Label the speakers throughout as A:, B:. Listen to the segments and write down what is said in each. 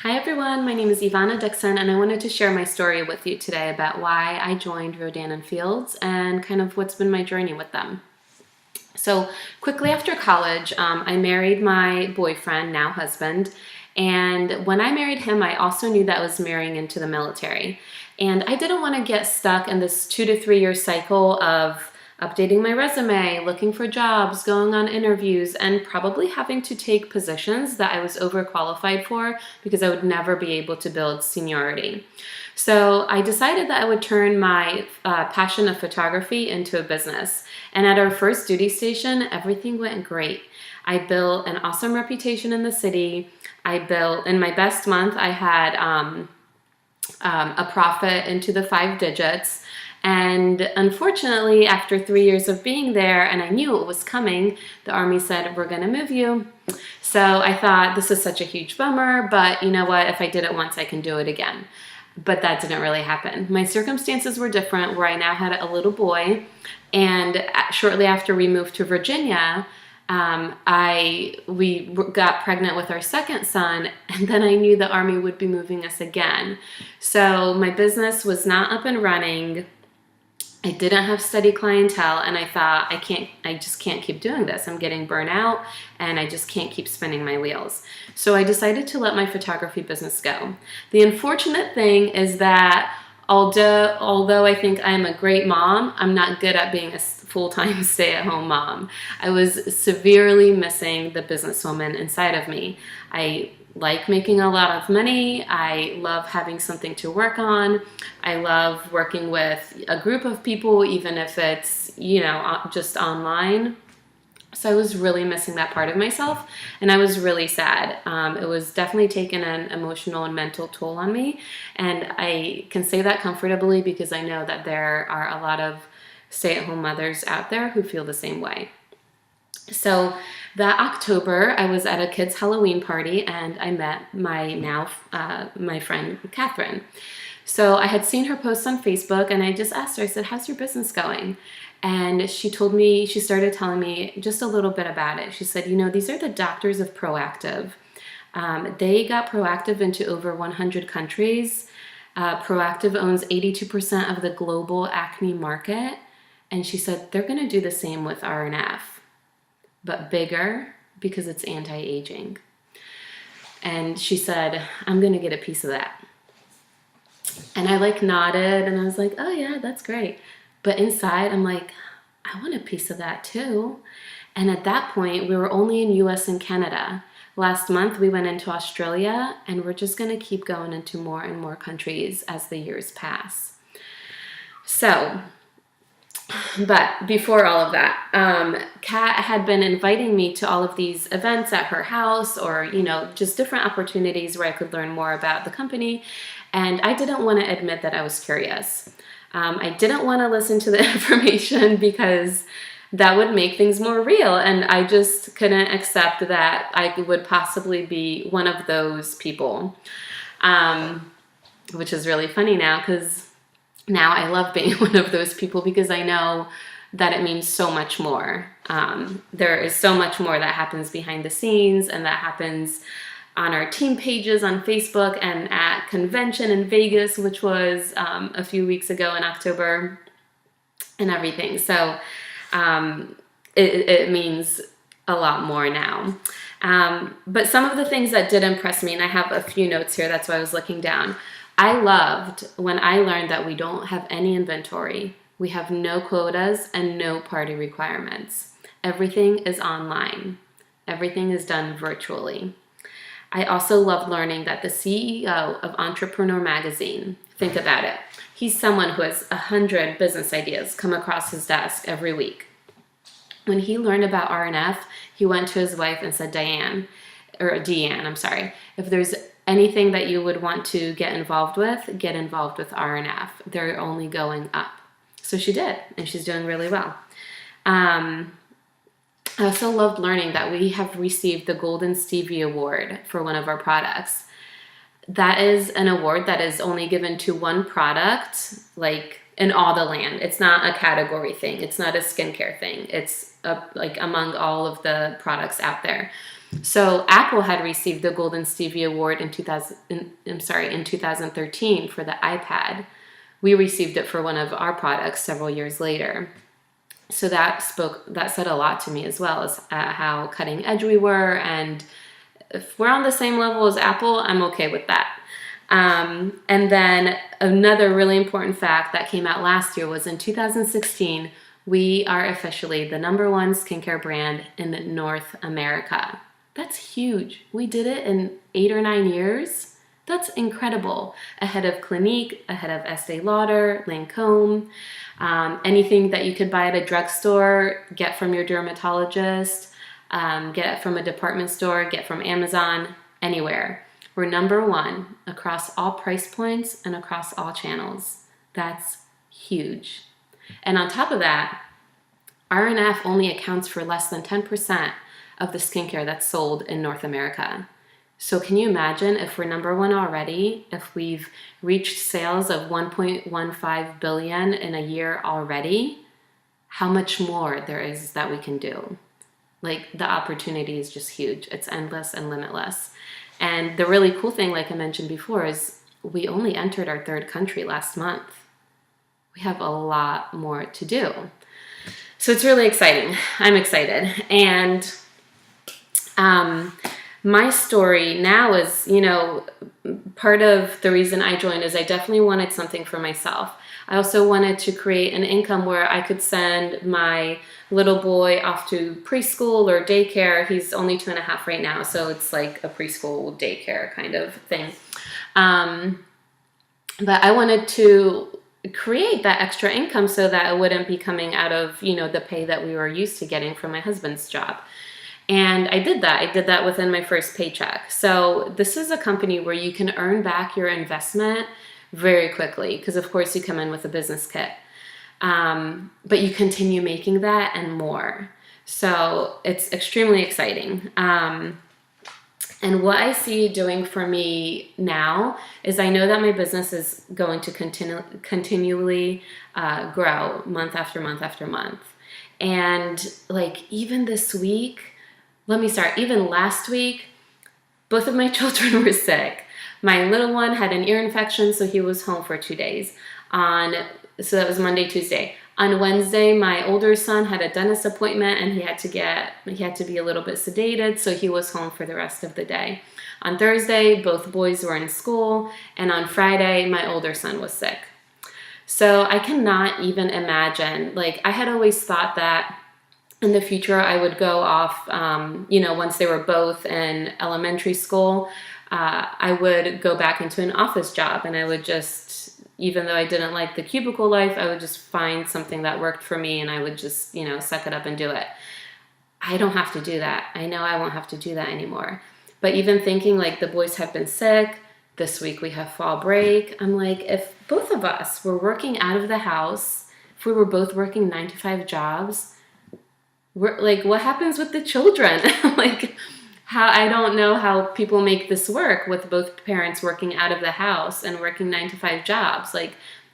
A: Hi everyone, my name is Ivona Dixon and I wanted to share my story with you today about why I joined Rodan+Fields and kind of what's been my journey with them. So quickly after college, I married my boyfriend, now husband, and when I married him, I also knew that I was marrying into the military. And I didn't want to get stuck in this 2 to 3 year cycle of updating my resume, looking for jobs, going on interviews, and probably having to take positions that I was overqualified for because I would never be able to build seniority. So I decided that I would turn my passion of photography into a business. And at our first duty station, everything went great. I built an awesome reputation in the city. In my best month, I had a profit into the 5 digits. And unfortunately, after 3 years of being there, and I knew it was coming, the Army said, we're gonna move you. So I thought, this is such a huge bummer, but you know what? If I did it once, I can do it again. But that didn't really happen. My circumstances were different, where I now had a little boy, and shortly after we moved to Virginia, we got pregnant with our second son, and then I knew the Army would be moving us again. So my business was not up and running. I didn't have steady clientele, and I thought, I just can't keep doing this. I'm getting burnt out and I just can't keep spinning my wheels. So I decided to let my photography business go. The unfortunate thing is that although I think I'm a great mom, I'm not good at being a full-time stay-at-home mom. I was severely missing the businesswoman inside of me. I like making a lot of money. I love having something to work on. I love working with a group of people, even if it's, just online. So I was really missing that part of myself, and I was really sad. It was definitely taken an emotional and mental toll on me, and I can say that comfortably because I know that there are a lot of stay-at-home mothers out there who feel the same way. So that October, I was at a kid's Halloween party, and I met my friend Catherine. So I had seen her post on Facebook, and I just asked her, I said, how's your business going? And she started telling me just a little bit about it. She said, these are the doctors of Proactive. They got Proactive into over 100 countries. Proactive owns 82% of the global acne market. And she said, they're going to do the same with RNF, but bigger because it's anti-aging. And she said, I'm going to get a piece of that. And I nodded, and I was like, oh yeah, that's great. But inside, I'm like, I want a piece of that too. And at that point, we were only in US and Canada. Last month, we went into Australia, and we're just going to keep going into more and more countries as the years pass. But before all of that, Kat had been inviting me to all of these events at her house, or, just different opportunities where I could learn more about the company. And I didn't want to admit that I was curious. I didn't want to listen to the information because that would make things more real. And I just couldn't accept that I would possibly be one of those people, which is really funny now, because now I love being one of those people because I know that it means so much more. There is so much more that happens behind the scenes, and that happens on our team pages on Facebook and at convention in Vegas, which was a few weeks ago in October, and everything. So it means a lot more now. But some of the things that did impress me, and I have a few notes here, that's why I was looking down. I loved when I learned that we don't have any inventory. We have no quotas and no party requirements. Everything is online. Everything is done virtually. I also loved learning that the CEO of Entrepreneur Magazine, think about it, he's someone who has 100 business ideas come across his desk every week. When he learned about RNF, he went to his wife and said, Deanne, if there's anything that you would want to get involved with RNF. They're only going up. So she did, and she's doing really well. I also loved learning that we have received the Golden Stevie Award for one of our products. That is an award that is only given to one product, in all the land. It's not a category thing. It's not a skincare thing. It's among all of the products out there. So Apple had received the Golden Stevie Award in 2013 for the iPad. We received it for one of our products several years later. So that said a lot to me as well, as how cutting edge we were, and if we're on the same level as Apple, I'm okay with that. And then another really important fact that came out last year was in 2016, we are officially the #1 skincare brand in North America. That's huge. We did it in 8 or 9 years. That's incredible. Ahead of Clinique, ahead of Estee Lauder, Lancome, anything that you could buy at a drugstore, get from your dermatologist, get from a department store, get from Amazon, anywhere. We're #1 across all price points and across all channels. That's huge. And on top of that, R&F only accounts for less than 10% of the skincare that's sold in North America. So can you imagine if we're #1 already, if we've reached sales of 1.15 billion in a year already, how much more there is that we can do? Like, the opportunity is just huge. It's endless and limitless. And the really cool thing, like I mentioned before, is we only entered our 3rd country last month. We have a lot more to do. So it's really exciting. I'm excited. And my story now is, part of the reason I joined is I definitely wanted something for myself. I also wanted to create an income where I could send my little boy off to preschool or daycare. He's only 2.5 right now, so it's like a preschool daycare kind of thing. But I wanted to create that extra income so that it wouldn't be coming out of, the pay that we were used to getting from my husband's job. And I did that. I did that within my first paycheck. So this is a company where you can earn back your investment very quickly because, of course, you come in with a business kit. But you continue making that and more. So it's extremely exciting. And what I see doing for me now is I know that my business is going to continually grow month after month after month. And even this week, even last week, both of my children were sick. My little one had an ear infection, so he was home for 2 days. So that was Monday, Tuesday. On Wednesday, my older son had a dentist appointment and he had to be a little bit sedated, so he was home for the rest of the day. On Thursday, both boys were in school, and on Friday, my older son was sick. So I cannot even imagine, I had always thought that in the future I would go off, once they were both in elementary school, I would go back into an office job, and I would just, even though I didn't like the cubicle life, I would just find something that worked for me and I would just, suck it up and do it. I don't have to do that. I know I won't have to do that anymore. But even thinking the boys have been sick, this week we have fall break, I'm like, if both of us were working out of the house, if we were both working 9-to-5 jobs, what happens with the children? I don't know how people make this work with both parents working out of the house and working 9-to-5 jobs.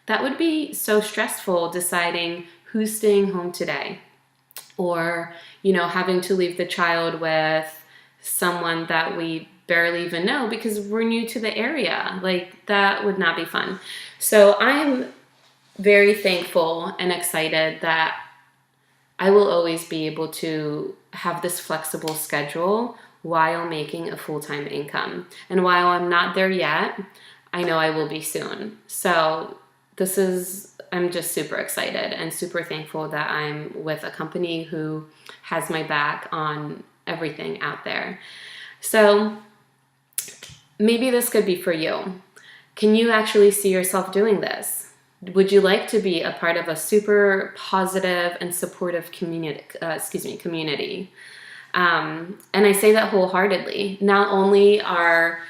A: That would be so stressful, deciding who's staying home today, or, having to leave the child with someone that we barely even know because we're new to the area. That would not be fun. So I'm very thankful and excited that I will always be able to have this flexible schedule while making a full-time income. And while I'm not there yet, I know I will be soon. So I'm just super excited and super thankful that I'm with a company who has my back on everything out there. So maybe this could be for you. Can you actually see yourself doing this? Would you like to be a part of a super positive and supportive community? And I say that wholeheartedly. Not only are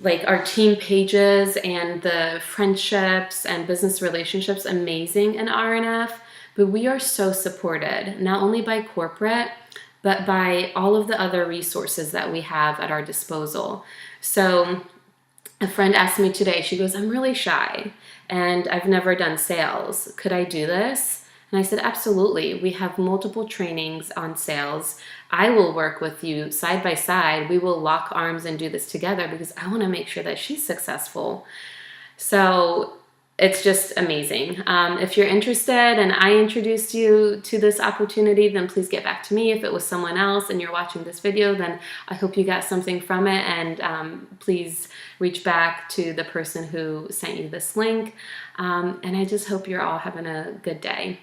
A: our team pages and the friendships and business relationships amazing in R&F, but we are so supported, not only by corporate, but by all of the other resources that we have at our disposal. So a friend asked me today, she goes, I'm really shy and I've never done sales. Could I do this? And I said, absolutely. We have multiple trainings on sales. I will work with you side by side. We will lock arms and do this together because I want to make sure that she's successful. So it's just amazing. If you're interested and I introduced you to this opportunity, then please get back to me. If it was someone else and you're watching this video, then I hope you got something from it, and please reach back to the person who sent you this link. And I just hope you're all having a good day.